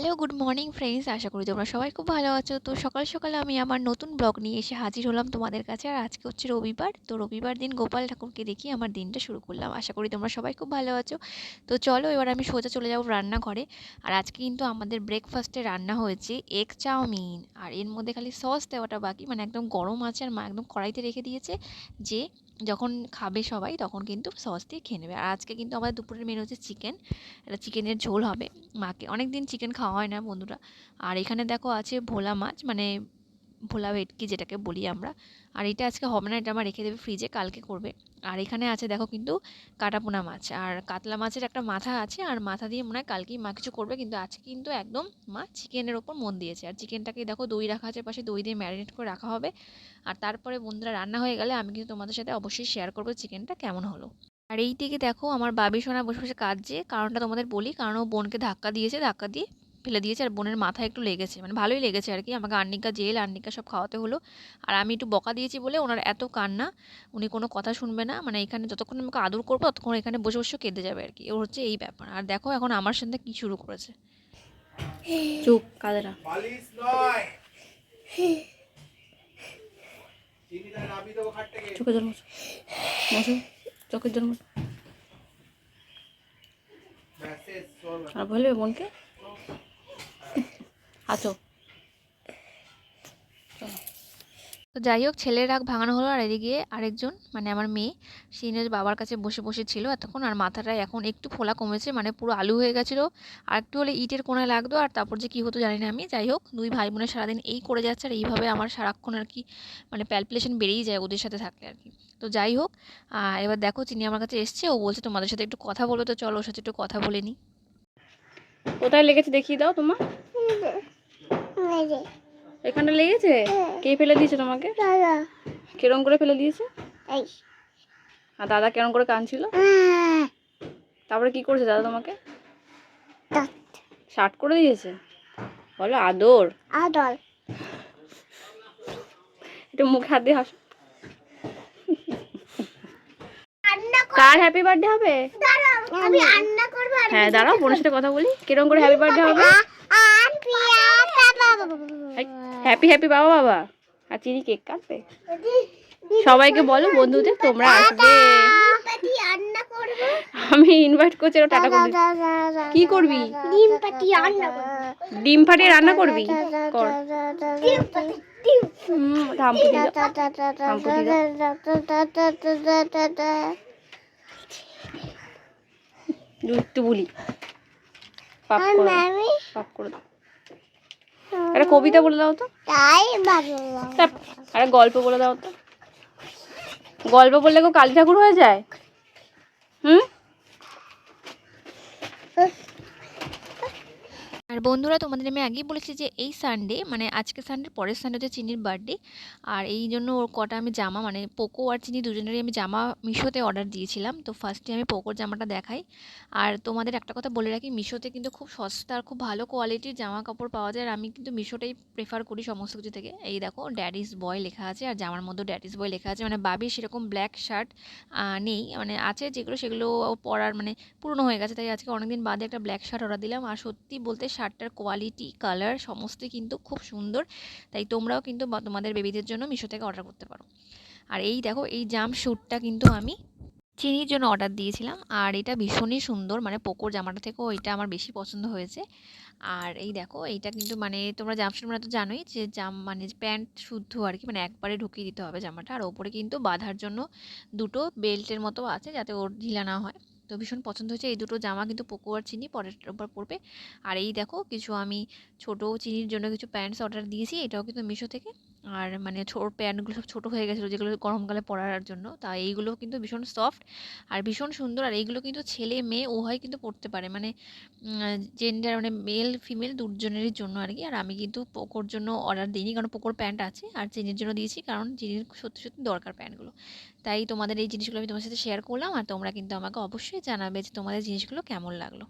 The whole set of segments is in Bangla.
Hello, good morning friends. আশা করি তোমরা সবাই খুব ভালো আছো। তো সকাল সকালে আমি আমার নতুন ব্লগ নিয়ে এসে হাজির হলাম তোমাদের কাছে। আর আজকে হচ্ছে রবিবার। তো রবিবার দিন গোপাল ঠাকুরকে দেখিয়ে আমার দিনটা শুরু করলাম। আশা করি তোমরা সবাই খুব ভালো আছো। তো চলো এবার আমি সোজা চলে যাবো রান্নাঘরে। আর আজকে কিন্তু আমাদের ব্রেকফাস্টে রান্না হয়েছে এগ চাউমিন। আর এর মধ্যে খালি সস দেওয়াটা বাকি, মানে একদম গরম আছে আর মা একদম কড়াইতে রেখে দিয়েছে যে যখন খাবে সবাই তখন কিন্তু সস দিয়ে খেয়ে নেবে। আর আজকে কিন্তু আমাদের দুপুরের মেনু হচ্ছে চিকেন। এটা চিকেনের ঝোল হবে। মাকে অনেক দিন চিকেন খাওয়া হয় না বন্ধুরা। আর এখানে দেখো আছে ভোলা মাছ, মানে ভোলা ভেটকি যেটাকে বলি আমরা। আর এটা আজকে হবে না, এটা আমার রেখে দেবে ফ্রিজে, কালকে করবে। আর এখানে আছে দেখো কিন্তু কাটাপোনা মাছ আর কাতলা মাছের একটা মাথা আছে, আর মাথা দিয়ে মনে হয় কালকেই মা কিছু করবে, কিন্তু আজকে কিন্তু একদম মা চিকেনের ওপর মন দিয়েছে। আর চিকেনটাকে দেখো দই রাখা আছে পাশে, দই দিয়ে ম্যারিনেট করে রাখা হবে। আর তারপরে বন্ধুরা রান্না হয়ে গেলে আমি কিন্তু তোমাদের সাথে অবশ্যই শেয়ার করবো চিকেনটা কেমন হলো। আর এই দিকে দেখো আমার বাবি সোনা বসে বসে কাঁদছে, কারণটা তোমাদের বলি। কারণ ও বোনকে ধাক্কা দিয়েছে, ধাক্কা দিয়ে ফেলে দিয়েছে, আর বোনের মাথায় একটু লেগেছে, মানে ভালোই লেগেছে আর কি। আমাকে আর্নিকা জেল আর্নিকা সব খাওয়াতে হলো। আর আমি একটু বকা দিয়েছি বলে ওনার এত কান্না, উনি কোনো কথা শুনবে না। মানে এখানে যতক্ষণ আমাকে আদর করবো ততক্ষণ এখানে বসে বসে কেঁদে যাবে আর কি। ওর হচ্ছে এই ব্যাপার। আর দেখো এখন আমার সাথে কি শুরু করেছে। চুপ, কাঁদে না। চোখের জল মুছো, মুছো চোখের জল মুছো। আর বলবে বোনকে আছো। তো যাই হোক, ছেলের রাগ ভাঙানো হলো। আর এদিকে আরেকজন মানে আমার মেয়ে, সে বাবার কাছে বসে বসে ছিল এতক্ষণ। আর মাথাটা এখন একটু ফোলা কমেছে, মানে পুরো আলু হয়ে গেছিলো। আর একটু হলে ইটের কোণায় লাগতো, আর তারপর যে কী হতো জানি না আমি। যাই হোক, দুই ভাই বোনের সারাদিন এই করে যাচ্ছে, আর এইভাবে আমার সারাক্ষণ আর কি মানে প্যালপিলেশন বেড়েই যায় ওদের সাথে থাকলে আর কি। তো যাই হোক, এবার দেখো চিনি আমার কাছে এসছে, ও বলছে তোমাদের সাথে একটু কথা বলবো। তো চলো ওর সাথে একটু কথা বলে নিই। কোথায় লেগেছে দেখিয়ে দাও তোমার। এখানে লেগেছে? কে ফেলে দিয়েছে তোমাকে? কিরম করে ফেলে দিয়েছে? আর দাদা কেমন করে কাঁদছিল? তারপরে কি করেছে দাদা তোমাকে? শার্ট করে দিয়েছে? বলো আদর। আদর। একটু মুখে হাত দিয়ে হাসো। কার হ্যাপি বার্থডে হবে? হ্যাঁ দাঁড়াও, বোনের সাথে কথা বলি। কিরম করে হ্যাপি বার্থডে হবে? হ্যাপি হ্যাপি বাবা বাবা। আর চিনি কেক কাটবে। সবাইকে বলো বন্ধুদের তোমরা আসবে। আমি ইনভাইট করছি, টাটা করবি। কি করবি? ডিম ফাটিয়ে রান্না করবি? কর। একটু বলি পাপ করে দাও। একটা কবিতা বলে দাও তো। আরে গল্প বলে দাও তো। গল্প বললে কেউ কালী ঠাকুর হয়ে যায়? হুম। আর বন্ধুরা তোমাদের আমি আগেই বলেছি যে এই সানডে মানে আজকে সানডে পরের সানডে হচ্ছে চিনির বার্থডে। আর এই জন্য ওর কটা আমি জামা মানে পোকো আর চিনি দুজনেরই আমি জামা মিশোতে অর্ডার দিয়েছিলাম। তো ফার্স্টে আমি পোকোর জামাটা দেখাই। আর তোমাদের একটা কথা বলে রাখি, মিশোতে কিন্তু খুব সস্তা আর খুব ভালো কোয়ালিটির জামা কাপড় পাওয়া যায়। আর আমি কিন্তু মিশোটাই প্রেফার করি সমস্ত কিছু থেকে। এই দেখো ড্যাডিস বয় লেখা আছে, আর জামার মধ্যে ড্যাডিস বয় লেখা আছে। মানে বাবির সেরকম ব্ল্যাক শার্ট নেই, মানে আছে যেগুলো সেগুলো পরার মানে পুরনো হয়ে গেছে। তাই আজকে অনেকদিন বাদে একটা ব্ল্যাক শার্ট অর্ডার দিলাম। আর সত্যি বলতে শার্টটার কোয়ালিটি কালার সমস্তই কিন্তু খুব সুন্দর। তাই তোমরাও কিন্তু তোমাদের বেবিদের জন্য মিশো থেকে অর্ডার করতে পারো। আর এই দেখো এই জাম্প স্যুটটা কিন্তু আমি চিনির জন্য অর্ডার দিয়েছিলাম। আর এটা ভীষণই সুন্দর, মানে পোকোর জামাটা থেকেও এটা আমার বেশি পছন্দ হয়েছে। আর এই দেখো এইটা কিন্তু মানে তোমরা জামশুট মানে তো জানোই যে মানে প্যান্ট শুদ্ধ আর কি, মানে একবারে ঢুকিয়ে দিতে হবে জামাটা। আর ওপরে কিন্তু বাঁধার জন্য দুটো বেল্টের মতো আছে যাতে ওর ঢিলা না হয়। তো ভীষণ পছন্দ হয়েছে এই দুটো জামা, কিন্তু পোকো আর চিনি পরের উপর পড়বে। আর এই দেখো কিছু আমি ছোটো চিনির জন্য কিছু প্যান্টস অর্ডার দিয়েছি, এটাও কিন্তু মিশো থেকে। আর মানে প্যান্টগুলো সব ছোটো হয়ে গেছিলো যেগুলো গরমকালে পরার জন্য, তা এইগুলো কিন্তু ভীষণ সফট আর ভীষণ সুন্দর। আর এইগুলো কিন্তু ছেলে মেয়ে উভয় কিন্তু পরতে পারে, মানে জেন্ডার মানে মেল ফিমেল দুজনেরই জন্য আর কি। আর আমি কিন্তু পোকোর জন্য অর্ডার দিইনি, কারণ পোকোর প্যান্ট আছে। আর চিনির জন্য দিয়েছি কারণ চিনির সত্যি সত্যি দরকার প্যান্টগুলো। তাই তোমাদের এই জিনিসগুলো আমি তোমার সাথে শেয়ার করলাম। আর তোমরা কিন্তু আমাকে অবশ্যই জানাবে যে তোমাদের জিনিসগুলো কেমন লাগলো।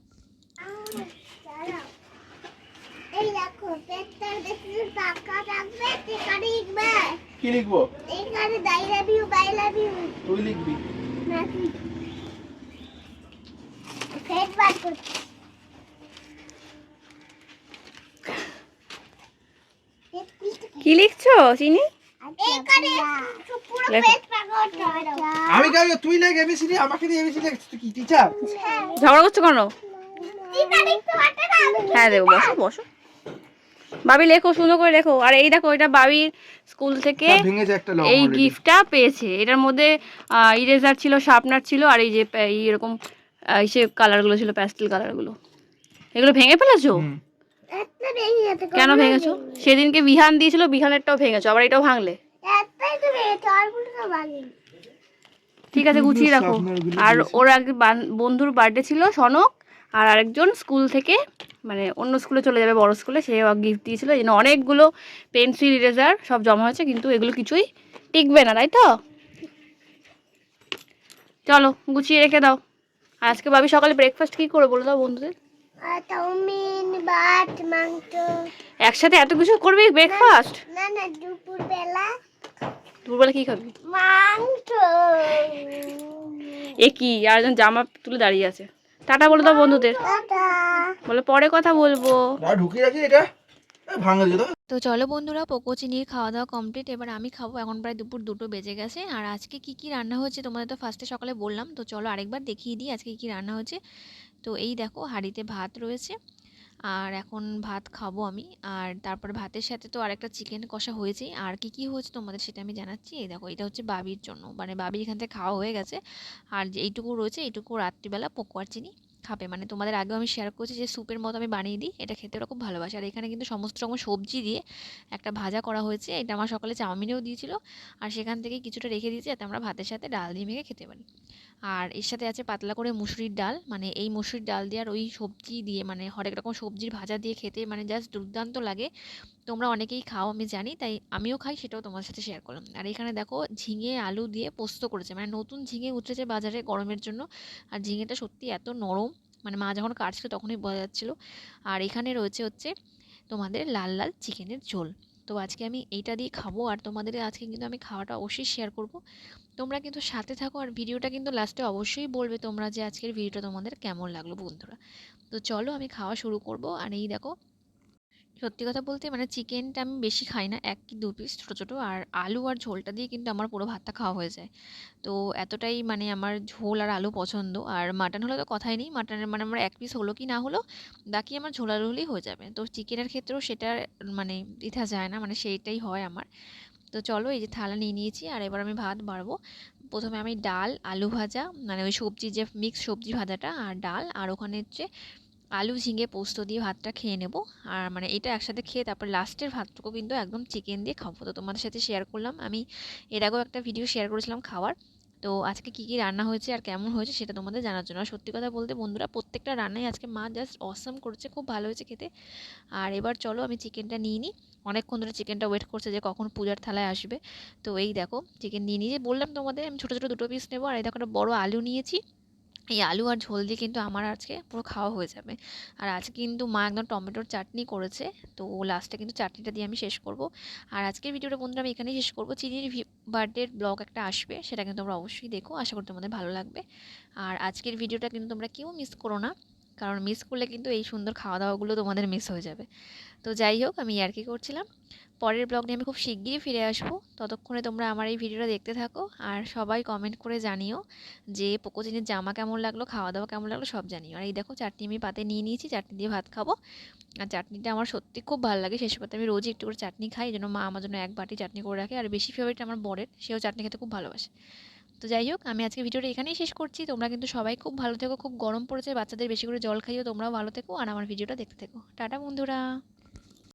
এই দেখো পেটটা দেখি টাকা রাখবে এখানে লিখবে। কি লিখবো? এখানে I love you bye love you তুই লিখবি না কি ফেট বার করতে। কি লিখছো চিনি? আমি কেন তুই লেখ এবিসিডি আমাকে দিয়ে এবিসিডি লিখ তুই কি টিচার ঝগড়া করছো কেন? হ্যাঁ দেবো, বসো বসো। বাবি লেখো, সুন্দর করে লেখো। আর এই দেখো, এটা বাবির স্কুল থেকে ভেঙেছে একটা লং এই অলরেডি গিফটটা পেয়েছে। এটার মধ্যে ইরেজার ছিল, শার্পনার ছিল, আর এই যে এরকম সে কালারগুলো ছিল, প্যাস্টেল কালারগুলো। এগুলো ভেঙে ফেলেছো? কেন ভেঙেছো? সেদিনকে বিহান দিয়েছিল, বিহানেরটাও ভেঙেছো, আবার এটাও ভাঙলে? ঠিক আছে, গুছিয়ে রাখো। আর ওর এক বন্ধুর বার্থডে ছিল, সনক, আর আরেকজন স্কুল থেকে মানে অন্য স্কুলে চলে যাবে, বড় স্কুলে, সে গিফট দিয়েছিল। এই জন্য অনেকগুলো পেন্সিল, ইরেজার সব জমা হয়েছে, কিন্তু এগুলো কিছুই টিকবে না, তাই তো? চলো গুছিয়ে রেখে দাও। আর আজকে ভাবি সকালে ব্রেকফাস্ট কি করে বলে দাও বন্ধুদের। চাউমিন, ভাত, মাংস। একসাথে এত কিছু করবি ব্রেকফাস্ট? না না, দুপুরবেলা দুপুরবেলা কি খাবি? মাংস। এ কি, আর একজন জামা তুলে দাঁড়িয়ে আছে। টাটা বলে দাও বন্ধুদের। টাটা। বলে পরে কথা বলবো। ঢুকিয়ে রাখি এটা ভাঙা যেত। তো চলো বন্ধুরা, পোকো চিনির খাওয়া দাওয়া কমপ্লিট। এবার আমি খাবো। এখন প্রায় দুপুর 2টো বেজে গেছে। আর আজকে কি কি রান্না হয়েছে তোমাদের তো ফার্স্টে সকালে বললাম, তো চলো আরেকবার দেখিয়ে দিই আজকে কি রান্না হয়েছে। তো এই দেখো, হাঁড়িতে ভাত রয়েছে, আর এখন ভাত খাবো আমি। আর তারপরে ভাতের সাথে তো আরেকটা চিকেন কষা হয়েছেই। আর কি কি হয়েছে তোমাদের সেটা আমি জানাচ্ছি। এই দেখো, এটা হচ্ছে বাবির জন্য, মানে বাবির এখান থেকে খাওয়া হয়ে গেছে। আর যে এইটুকু রয়েছে, এইটুকু রাত্রিবেলা পোকো আর চিনি খাবে। মানে তোমাদের আগেও আমি শেয়ার করছি যে স্যুপের মতো আমি বানিয়ে দিই, এটা খেতে ওরা খুব ভালোবাসে। আর এখানে কিন্তু সমস্ত রকম সবজি দিয়ে একটা ভাজা করা হয়েছে। এটা আমার সকালে চাউমিনেও দিয়েছিল, আর সেখান থেকে কিছুটা রেখে দিয়েছি যাতে আমরা ভাতের সাথে ডাল দিয়ে মেখে খেতে পারি। আর এর সাথে আছে পাতলা করে মুসুরির ডাল, মানে এই মুসুরির ডাল দিয়ে আর ওই সবজি দিয়ে, মানে হরেক রকম সবজির ভাজা দিয়ে খেতে মানে জাস্ট দুর্দান্ত লাগে। তোমরা অনেকেই খাও আমি জানি, তাই আমিও খাই, সেটাও তোমার সাথে শেয়ার করলাম। আর এখানে দেখো, ঝিঙে আলু দিয়ে পোস্ত করেছে, মানে নতুন ঝিঙে উঠেছে বাজারে গরমের জন্য। আর ঝিঙেটা সত্যি এত নরম, মানে মা যখন কাটছিল তখনই বোঝা যাচ্ছিল। আর এখানে রয়েছে হচ্ছে তোমাদের লাল লাল চিকেনের ঝোল। তো আজকে আমি এইটা দিয়ে খাবো, আর তোমাদের আজকে কিন্তু আমি খাওয়াটা অবশ্যই শেয়ার করব। তোমরা কিন্তু সাথে থাকো, আর ভিডিওটা কিন্তু লাস্টে অবশ্যই বলবে তোমরা যে আজকের ভিডিওটা তোমাদের কেমন লাগলো বন্ধুরা। তো চলো আমি খাওয়া শুরু করব। আর এই দেখো, সত্যি কথা বলতে মানে চিকেনটা আমি বেশি খাই না, 1 কি 2 পিস ছোটো ছোটো, আর আলু আর ঝোলটা দিয়ে কিন্তু আমার পুরো ভাতটা খাওয়া হয়ে যায়। তো এতটাই মানে আমার ঝোল আর আলু পছন্দ। আর মাটন হলে তো কথাই নেই, মাটনের মানে আমার 1 পিস হলো কি না হলো, বাকি আমার ঝোল আলু হলেই হয়ে যাবে। তো চিকেনের ক্ষেত্রেও সেটা মানে দ্বিধা যায় না, মানে সেইটাই হয় আমার। তো চলো, এই যে থালা নিয়ে নিয়েছি, আর এবার আমি ভাত বাড়বো। প্রথমে আমি ডাল, আলু ভাজা, মানে ওই সবজি যে মিক্স সবজি ভাজাটা, আর ডাল, আর ওখানে হচ্ছে আলু ঝিঙে পোস্ত দিয়ে ভাতটা খেয়ে নেব। আর মানে এটা একসাথে খেয়ে তারপর লাস্টের ভাতটুকু কিন্তু একদম চিকেন দিয়ে খাবো। তো তোমাদের সাথে শেয়ার করলাম, আমি এর আগেও একটা ভিডিও শেয়ার করেছিলাম খাওয়ার। তো আজকে কি কি রান্না হয়েছে আর কেমন হয়েছে সেটা তোমাদের জানার জন্য। আর সত্যি কথা বলতে বন্ধুরা, প্রত্যেকটা রান্নাই আজকে মা জাস্ট অসাম করেছে, খুব ভালো হয়েছে খেতে। আর এবার চলো আমি চিকেনটা নিয়ে নিই। অনেকক্ষণ ধরে চিকেনটা ওয়েট করছে যে কখন পূজার থালায় আসবে। তো এই দেখো, চিকেন নিয়ে নিয়ে বললাম তোমাদের আমি ছোটো ছোটো 2টো পিস নেবো। আর এই দেখো, একটা বড় আলু নিয়েছি। এই আলু আর ঝোল দিয়ে কিন্তু আমার আজকে পুরো খাওয়া হয়ে যাবে। আর আজকে কিন্তু মা একদম টমেটোর চাটনি করেছে, তো লাস্টে কিন্তু চাটনিটা দিয়ে আমি শেষ করব। আর আজকের ভিডিওটা বন্ধুরা আমি এখানেই শেষ করব। চিনির বার্থডের ব্লগ একটা আসবে, সেটা কিন্তু তোমরা অবশ্যই দেখো, আশা করি তোমাদের ভালো লাগবে। আর আজকের ভিডিওটা কিন্তু তোমরা কেউ মিস করো না, কারণ মিস করলে কিন্তু এই সুন্দর খাওয়া দাওয়াগুলো তোমাদের মিস হয়ে যাবে। তো যাই হোক, আমি ইয়ার্কি করছিলাম। পরের ব্লগ নিয়ে আমি খুব শিগগিরই ফিরে আসবো। ততক্ষণে তোমরা আমার এই ভিডিওটা দেখতে থাকো, আর সবাই কমেন্ট করে জানিও যে পোকো চিনির জামা কেমন লাগলো, খাওয়া দাওয়া কেমন লাগলো সব জানিও। আর এই দেখো, চাটনি আমি পাতে নিয়ে নিয়েছি, চাটনি দিয়ে ভাত খাবো। আর চাটনিটা আমার সত্যি খুব ভালো লাগে, শেষ পাতে আমি রোজই একটু করে চাটনি খাই, এই জন্য মা আমার জন্য 1 বাটি চাটনি করে রাখে। আর বেশি ফেভারিট আমার বরের, সেও চাটনি খেতে খুব ভালোবাসে। তো যাই হোক, আমি আজকে ভিডিওটা এখানেই শেষ করছি। তোমরা কিন্তু সবাই খুব ভালো থেকো, খুব গরম পড়েছে, বাচ্চাদের বেশি করে জল খাইও, তোমরাও ভালো থেকো, আর আমার ভিডিওটা দেখতে থেকো। টাটা বন্ধুরা।